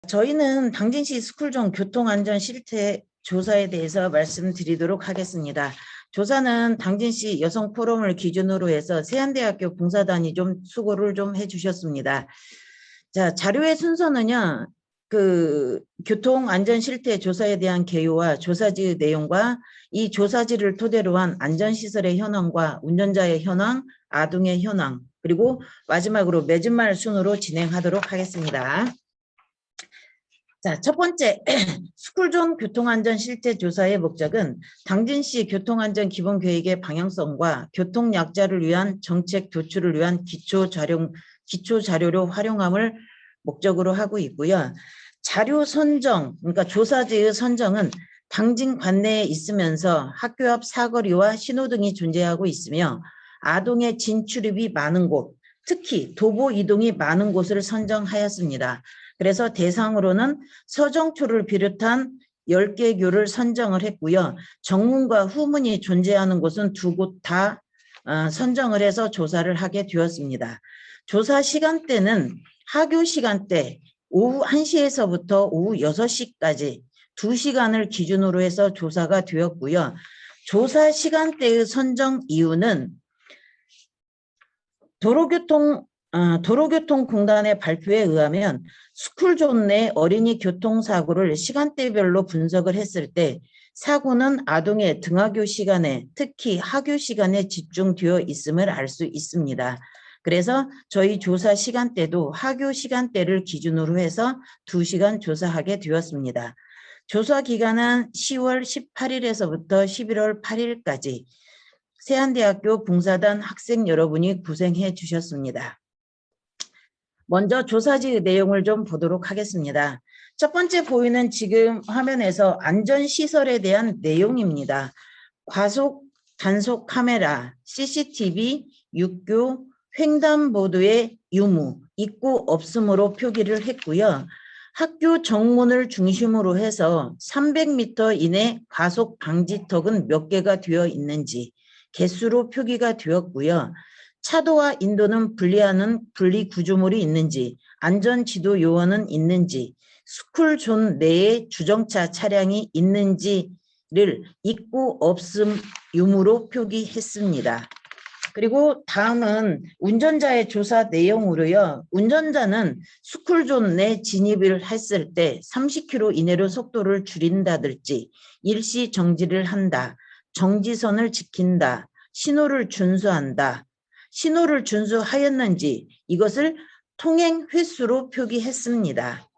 저희는 당진시 스쿨존 교통안전 실태 조사에 대해서 말씀드리도록 하겠습니다. 조사는 당진시 여성포럼을 기준으로 해서 세안대학교 봉사단이 좀 수고를 좀 해주셨습니다. 자, 자료의 순서는요, 교통안전 실태 조사에 대한 개요와 조사지 내용과 이 조사지를 토대로 한 안전시설의 현황과 운전자의 현황, 아동의 현황, 그리고 마지막으로 맺은말 순으로 진행하도록 하겠습니다. 자, 첫 번째, 스쿨존 교통안전 실태 조사의 목적은 당진시 교통안전 기본계획의 방향성과 교통약자를 위한 정책 도출을 위한 기초자료로 활용함을 목적으로 하고 있고요. 자료 선정, 그러니까 조사지의 선정은 당진 관내에 있으면서 학교 앞 사거리와 신호등이 존재하고 있으며 아동의 진출입이 많은 곳, 특히 도보 이동이 많은 곳을 선정하였습니다. 그래서 대상으로는 서정초를 비롯한 10개 교를 선정을 했고요. 정문과 후문이 존재하는 곳은 2곳 다 선정을 해서 조사를 하게 되었습니다. 조사 시간대는 하교 시간대 오후 1시에서부터 오후 6시까지 2시간을 기준으로 해서 조사가 되었고요. 조사 시간대의 선정 이유는 도로교통공단의 발표에 의하면 스쿨존 내 어린이 교통사고를 시간대별로 분석을 했을 때 사고는 아동의 등하교 시간에 특히 하교 시간에 집중되어 있음을 알 수 있습니다. 그래서 저희 조사 시간대도 하교 시간대를 기준으로 해서 2시간 조사하게 되었습니다. 조사 기간은 10월 18일에서부터 11월 8일까지 세안대학교 봉사단 학생 여러분이 고생해 주셨습니다. 먼저 조사지 내용을 좀 보도록 하겠습니다. 첫 번째 보이는 지금 화면에서 안전시설에 대한 내용입니다. 과속 단속 카메라, CCTV, 육교, 횡단보도의 유무, 입구 없음으로 표기를 했고요. 학교 정문을 중심으로 해서 300m 이내 과속 방지턱은 몇 개가 되어 있는지 개수로 표기가 되었고요. 차도와 인도는 분리하는 분리 구조물이 있는지, 안전지도 요원은 있는지, 스쿨존 내에 주정차 차량이 있는지를 입구 없음 유무로 표기했습니다. 그리고 다음은 운전자의 조사 내용으로요. 운전자는 스쿨존 내 진입을 했을 때 30km 이내로 속도를 줄인다든지 일시 정지를 한다, 정지선을 지킨다, 신호를 준수한다, 신호를 준수하였는지 이것을 통행 횟수로 표기했습니다.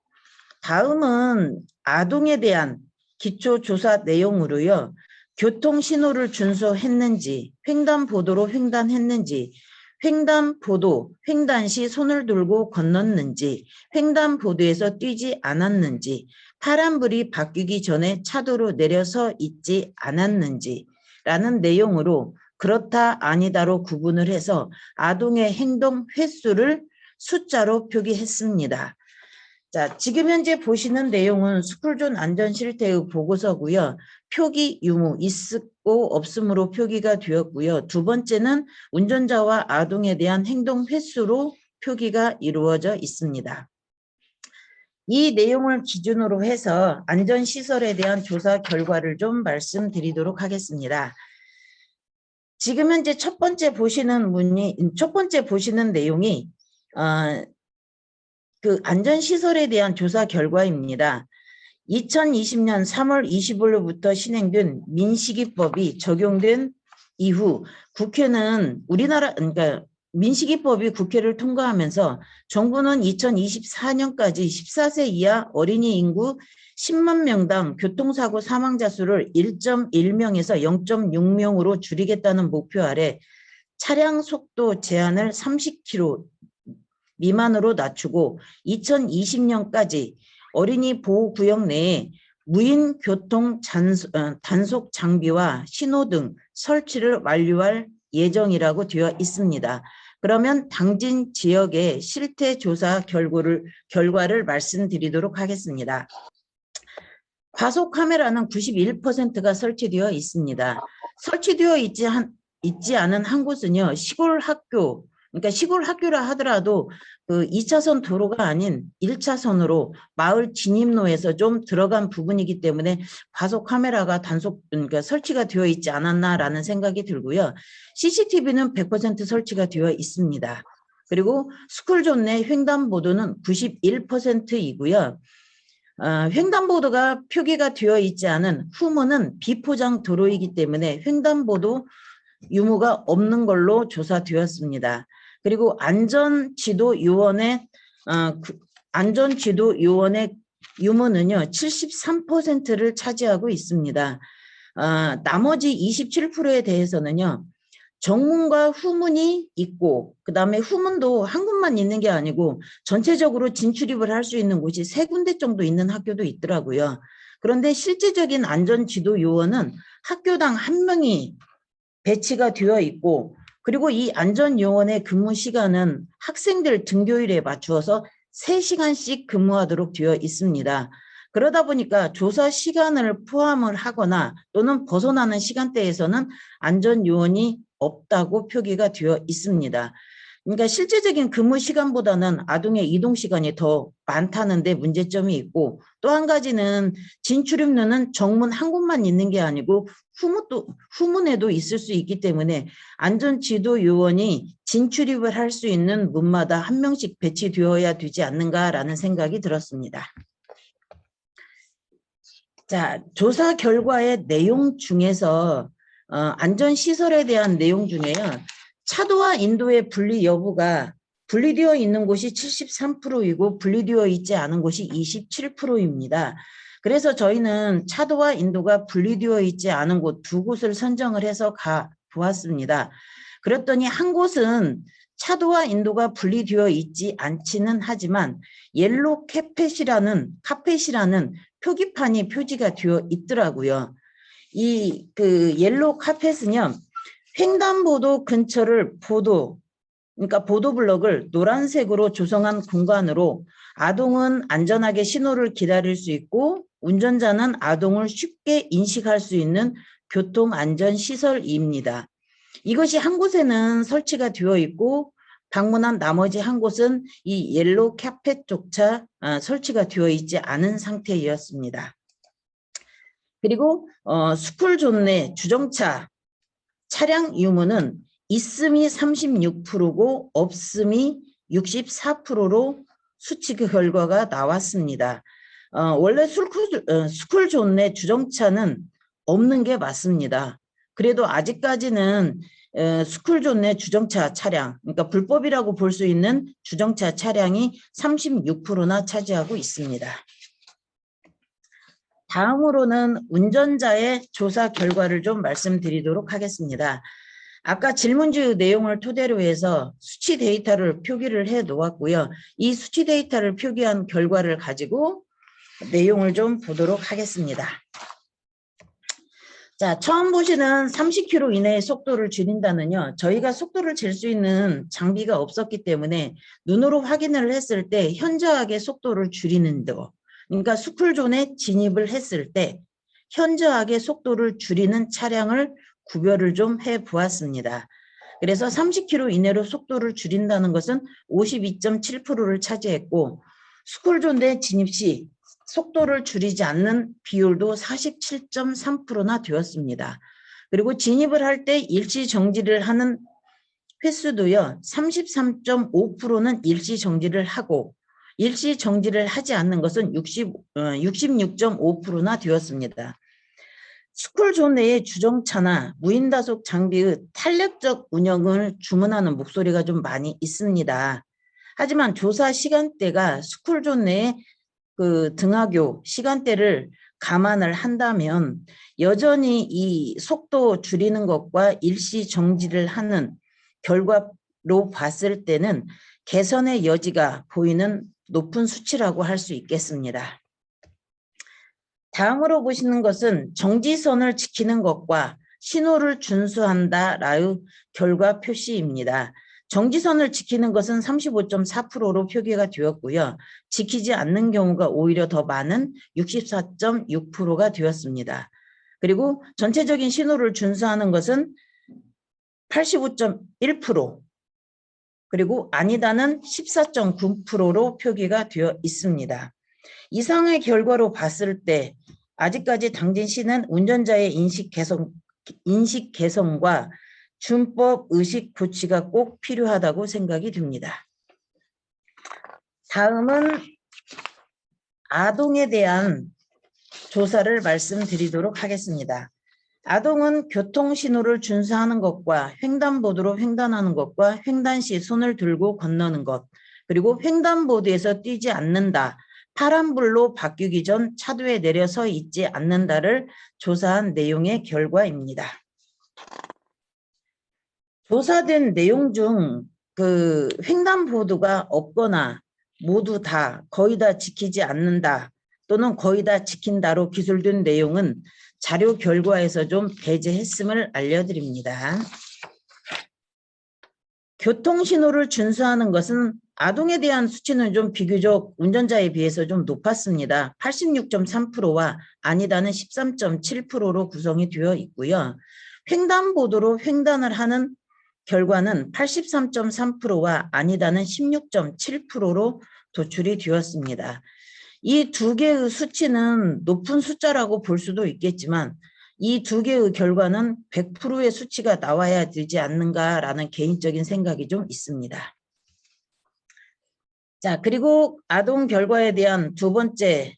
다음은 아동에 대한 기초조사 내용으로요. 교통신호를 준수했는지, 횡단보도로 횡단했는지, 횡단보도, 횡단 시 손을 들고 건넜는지, 횡단보도에서 뛰지 않았는지, 파란불이 바뀌기 전에 차도로 내려서 있지 않았는지 라는 내용으로 그렇다 아니다로 구분을 해서 아동의 행동 횟수를 숫자로 표기했습니다. 자, 지금 현재 보시는 내용은 스쿨존 안전실태의 보고서고요. 표기 유무 있고 없음으로 표기가 되었고요. 두 번째는 운전자와 아동에 대한 행동 횟수로 표기가 이루어져 있습니다. 이 내용을 기준으로 해서 안전시설에 대한 조사 결과를 좀 말씀드리도록 하겠습니다. 지금 현재 첫 번째 보시는 내용이 안전시설에 대한 조사 결과입니다. 2020년 3월 25일부터 시행된 민식이법이 적용된 이후 국회는 그러니까 민식이법이 국회를 통과하면서 정부는 2024년까지 14세 이하 어린이 인구 10만 명당 교통사고 사망자 수를 1.1명에서 0.6명으로 줄이겠다는 목표 아래 차량 속도 제한을 30km 미만으로 낮추고 2020년까지 어린이 보호구역 내에 무인 교통 단속 장비와 신호등 설치를 완료할 예정이라고 되어 있습니다. 그러면 당진 지역의 실태조사 결과를 말씀드리도록 하겠습니다. 과속 카메라는 91%가 설치되어 있습니다. 설치되어 있지 않은 한 곳은요, 시골 학교, 그러니까 시골 학교라 하더라도 그 2차선 도로가 아닌 1차선으로 마을 진입로에서 좀 들어간 부분이기 때문에 과속 카메라가 그러니까 설치가 되어 있지 않았나라는 생각이 들고요. CCTV는 100% 설치가 되어 있습니다. 그리고 스쿨존 내 횡단보도는 91%이고요. 횡단보도가 표기가 되어 있지 않은 후문은 비포장 도로이기 때문에 횡단보도 유무가 없는 걸로 조사되었습니다. 그리고 안전지도요원의 유무는요 73%를 차지하고 있습니다. 나머지 27%에 대해서는요 정문과 후문이 있고 그 다음에 후문도 한 군만 있는 게 아니고 전체적으로 진출입을 할 수 있는 곳이 3군데 정도 있는 학교도 있더라고요. 그런데 실질적인 안전지도요원은 학교당 1명이 배치가 되어 있고 그리고 이 안전요원의 근무 시간은 학생들 등교일에 맞추어서 3시간씩 근무하도록 되어 있습니다. 그러다 보니까 조사 시간을 포함을 하거나 또는 벗어나는 시간대에서는 안전요원이 없다고 표기가 되어 있습니다. 그러니까 실제적인 근무 시간보다는 아동의 이동 시간이 더 많다는 데 문제점이 있고 또 한 가지는 진출입로는 정문 한 곳만 있는 게 아니고 후문에도 있을 수 있기 때문에 안전지도요원이 진출입을 할 수 있는 문마다 1명씩 배치되어야 되지 않는가라는 생각이 들었습니다. 자, 조사 결과의 내용 중에서 안전시설에 대한 내용 중에요. 차도와 인도의 분리 여부가 분리되어 있는 곳이 73%이고 분리되어 있지 않은 곳이 27%입니다. 그래서 저희는 차도와 인도가 분리되어 있지 않은 곳 2곳을 선정을 해서 가보았습니다. 그랬더니 한 곳은 차도와 인도가 분리되어 있지 않지는 하지만 옐로 카펫이라는 표기판이 표지가 되어 있더라고요. 이 옐로 카펫은요. 횡단보도 근처를 그러니까 보도블럭을 노란색으로 조성한 공간으로 아동은 안전하게 신호를 기다릴 수 있고 운전자는 아동을 쉽게 인식할 수 있는 교통안전시설입니다. 이것이 한 곳에는 설치가 되어 있고 방문한 나머지 한 곳은 이 옐로 카펫조차 설치가 되어 있지 않은 상태였습니다. 그리고 스쿨존 내 주정차 차량 유무는 있음이 36%고 없음이 64%로 수치 결과가 나왔습니다. 원래 스쿨존 내 주정차는 없는 게 맞습니다. 그래도 아직까지는 스쿨존 내 주정차 차량, 그러니까 불법이라고 볼 수 있는 주정차 차량이 36%나 차지하고 있습니다. 다음으로는 운전자의 조사 결과를 좀 말씀드리도록 하겠습니다. 아까 질문지 내용을 토대로 해서 수치 데이터를 표기를 해 놓았고요. 이 수치 데이터를 표기한 결과를 가지고 내용을 좀 보도록 하겠습니다. 자, 처음 보시는 30km 이내의 속도를 줄인다는요. 저희가 속도를 잴 수 있는 장비가 없었기 때문에 눈으로 확인을 했을 때 현저하게 속도를 줄이는 거. 그러니까 스쿨존에 진입을 했을 때 현저하게 속도를 줄이는 차량을 구별을 좀 해보았습니다. 그래서 30km 이내로 속도를 줄인다는 것은 52.7%를 차지했고 스쿨존 내 진입 시 속도를 줄이지 않는 비율도 47.3%나 되었습니다. 그리고 진입을 할 때 일시 정지를 하는 횟수도요. 33.5%는 일시 정지를 하고 일시 정지를 하지 않는 것은 66.5%나 되었습니다. 스쿨존 내의 주정차나 무인다속 장비의 탄력적 운영을 주문하는 목소리가 좀 많이 있습니다. 하지만 조사 시간대가 스쿨존 내의 등하교 시간대를 감안을 한다면 여전히 이 속도 줄이는 것과 일시 정지를 하는 결과로 봤을 때는 개선의 여지가 보이는 높은 수치라고 할 수 있겠습니다. 다음으로 보시는 것은 정지선을 지키는 것과 신호를 준수한다라의 결과 표시입니다. 정지선을 지키는 것은 35.4%로 표기가 되었고요. 지키지 않는 경우가 오히려 더 많은 64.6%가 되었습니다. 그리고 전체적인 신호를 준수하는 것은 85.1%, 그리고 아니다는 14.9%로 표기가 되어 있습니다. 이상의 결과로 봤을 때 아직까지 당진 씨는 운전자의 인식 개선과 준법 의식 고치가 꼭 필요하다고 생각이 듭니다. 다음은 아동에 대한 조사를 말씀드리도록 하겠습니다. 아동은 교통신호를 준수하는 것과 횡단보도로 횡단하는 것과 횡단 시 손을 들고 건너는 것, 그리고 횡단보도에서 뛰지 않는다, 파란불로 바뀌기 전 차도에 내려 서 있지 않는다를 조사한 내용의 결과입니다. 조사된 내용 중 그 횡단보도가 없거나 모두 다 거의 다 지키지 않는다 또는 거의 다 지킨다로 기술된 내용은 자료 결과에서 좀 배제했음을 알려드립니다. 교통신호를 준수하는 것은 아동에 대한 수치는 좀 비교적 운전자에 비해서 좀 높았습니다. 86.3%와 아니다는 13.7%로 구성이 되어 있고요. 횡단보도로 횡단을 하는 결과는 83.3%와 아니다는 16.7%로 도출이 되었습니다. 이 두 개의 수치는 높은 숫자라고 볼 수도 있겠지만 이 두 개의 결과는 100%의 수치가 나와야 되지 않는가라는 개인적인 생각이 좀 있습니다. 자, 그리고 아동 결과에 대한 두 번째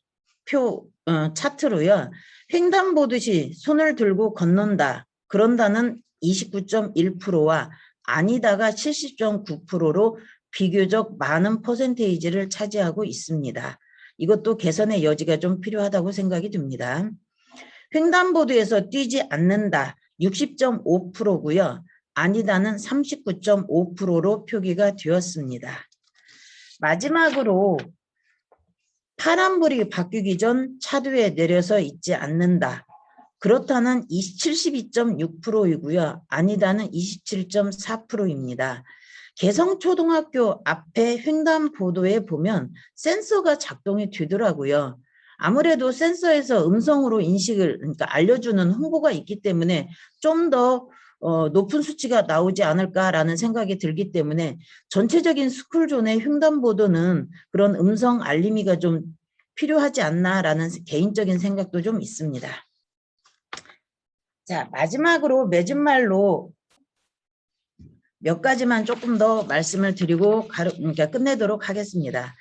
차트로요. 횡단보도 시 손을 들고 건넌다. 그런다는 29.1%와 아니다가 70.9%로 비교적 많은 퍼센테이지를 차지하고 있습니다. 이것도 개선의 여지가 좀 필요하다고 생각이 듭니다. 횡단보도에서 뛰지 않는다 60.5%고요. 아니다는 39.5%로 표기가 되었습니다. 마지막으로 파란불이 바뀌기 전 차도에 내려서 있지 않는다. 그렇다는 72.6%이고요. 아니다는 27.4%입니다. 개성초등학교 앞에 횡단보도에 보면 센서가 작동이 되더라고요. 아무래도 센서에서 음성으로 인식을 그러니까 알려주는 홍보가 있기 때문에 좀 더 높은 수치가 나오지 않을까라는 생각이 들기 때문에 전체적인 스쿨존의 횡단보도는 그런 음성 알림이가 좀 필요하지 않나라는 개인적인 생각도 좀 있습니다. 자, 마지막으로 맺은 말로 몇 가지만 조금 더 말씀을 드리고 그러니까 끝내도록 하겠습니다.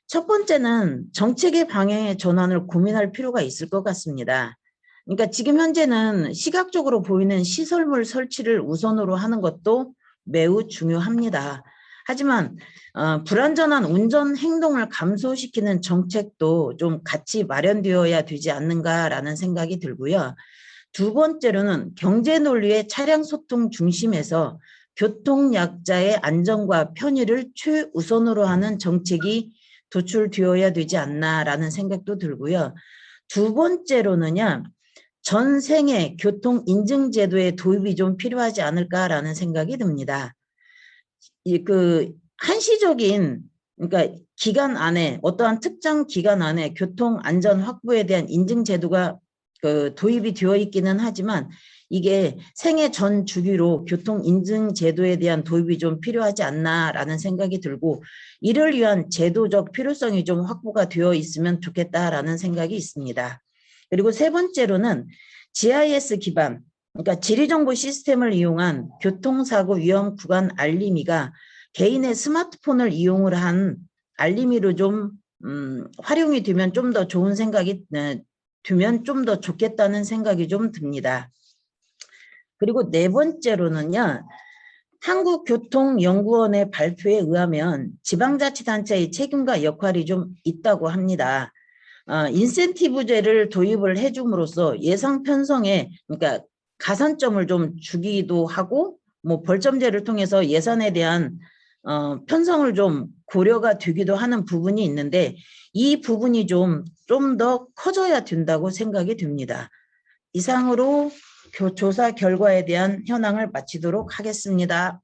첫 번째는 정책의 방향의 전환을 고민할 필요가 있을 것 같습니다. 그러니까 지금 현재는 시각적으로 보이는 시설물 설치를 우선으로 하는 것도 매우 중요합니다. 하지만 불안전한 운전 행동을 감소시키는 정책도 좀 같이 마련되어야 되지 않는가라는 생각이 들고요. 두 번째로는 경제 논리의 차량 소통 중심에서 교통약자의 안전과 편의를 최우선으로 하는 정책이 도출되어야 되지 않나라는 생각도 들고요. 두 번째로는요. 전생애 교통인증제도의 도입이 좀 필요하지 않을까라는 생각이 듭니다. 한시적인 그러니까 기간 안에 어떠한 특정 기간 안에 교통안전 확보에 대한 인증제도가 도입이 되어 있기는 하지만 이게 생애 전 주기로 교통인증제도에 대한 도입이 좀 필요하지 않나라는 생각이 들고 이를 위한 제도적 필요성이 좀 확보가 되어 있으면 좋겠다라는 생각이 있습니다. 그리고 세 번째로는 GIS 기반 그러니까 지리정보 시스템을 이용한 교통사고 위험 구간 알림이가 개인의 스마트폰을 이용을 한 알림이로 좀 활용이 되면 좀 더 좋은 생각이 되면 좀 더 좋겠다는 생각이 좀 듭니다. 그리고 네 번째로는요. 한국교통연구원의 발표에 의하면 지방자치단체의 책임과 역할이 좀 있다고 합니다. 인센티브제를 도입을 해줌으로써 예상 편성에 그러니까 가산점을 좀 주기도 하고 뭐 벌점제를 통해서 예산에 대한 편성을 좀 고려가 되기도 하는 부분이 있는데 이 부분이 좀 더 커져야 된다고 생각이 듭니다. 이상으로 조사 결과에 대한 현황을 마치도록 하겠습니다.